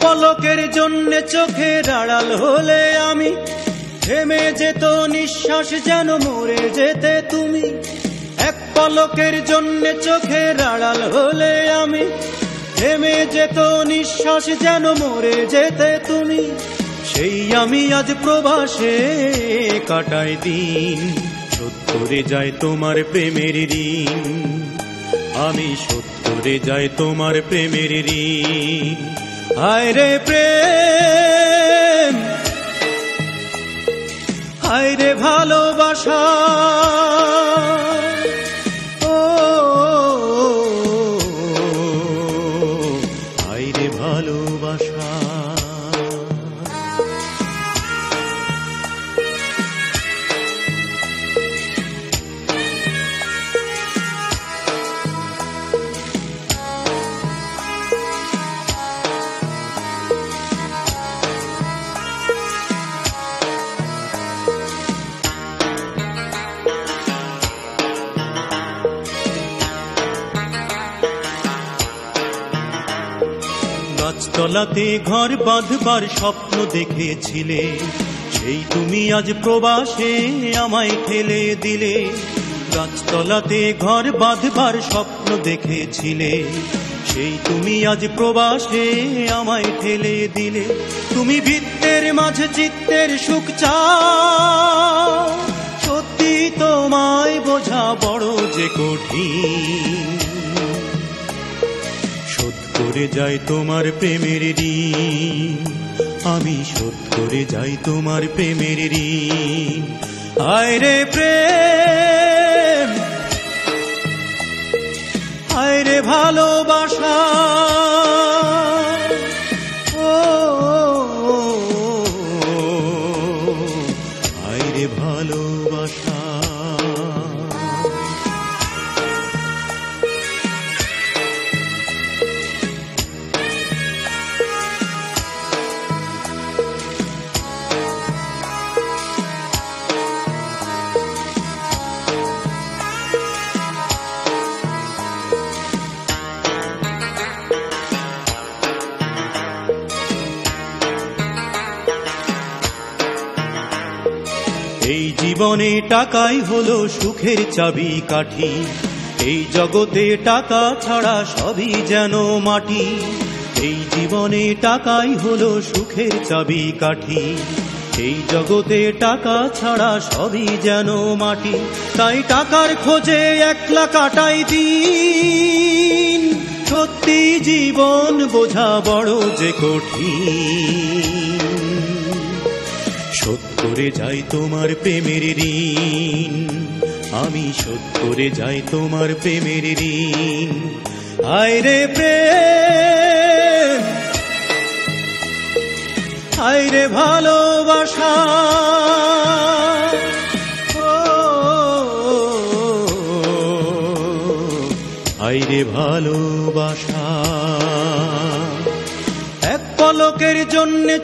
পলকের জন্যে চোখের আড়াল হলে আমি থেমে যেত নিঃশ্বাস, যেন মরে যেতে তুমি। এক পলকের জন্যে চোখের আড়াল হলে আমি থেমে যেত নিঃশ্বাস, যেন মরে যেতে তুমি। সেই আমি আজ প্রবাসে কাটাই দিন, শোধ করে যায় তোমার প্রেমের ঋণ। আমি শোধ করে যাই তোমার প্রেমের ঋণ। হায় রে প্রেম, হায় রে ভালোবাসা, ও হায় রে ভালোবাসা। গাছতলাতে ঘর বাঁধবার স্বপ্ন দেখেছিলে, সেই তুমি আজ প্রবাসে আমায় ঠেলে দিলে। গাছতলাতে ঘর বাঁধবার স্বপ্ন দেখেছিলে, সেই তুমি আজ প্রবাসে আমায় ঠেলে দিলে। তুমি বৃত্তের মাঝে চিত্তের সুখ চাও, সত্যি তোমায় বোঝা বড় যে কঠিন। শোধ করে যাই তোমার প্রেমের ঋণ, আমি শোধ করে যাই তোমার প্রেমের ঋণ। হায় রে প্রেম, হায় রে ভালোবাসা, ও হায় রে ভালোবাসা। এই জীবনে টাকাই হলো সুখের চাবি কাঠি, এই জগতে টাকা ছাড়া সবই যেন মাটি। এই জীবনে টাকাই হলো সুখের চাবি কাঠি, এই জগতে টাকা ছাড়া সবই যেন মাটি। তাই টাকার খোঁজে একলা কাটাই দিন, সত্যি জীবন বোঝা বড় যে কঠিন। শোধ করে যাই তোমার প্রেমের ঋণ, আমি শোধ করে যাই তোমার প্রেমের ঋণ। হায় রে প্রেম, হায় রে ভালোবাসা, ও হায় রে ভালোবাসা। এক পলকের জন্যে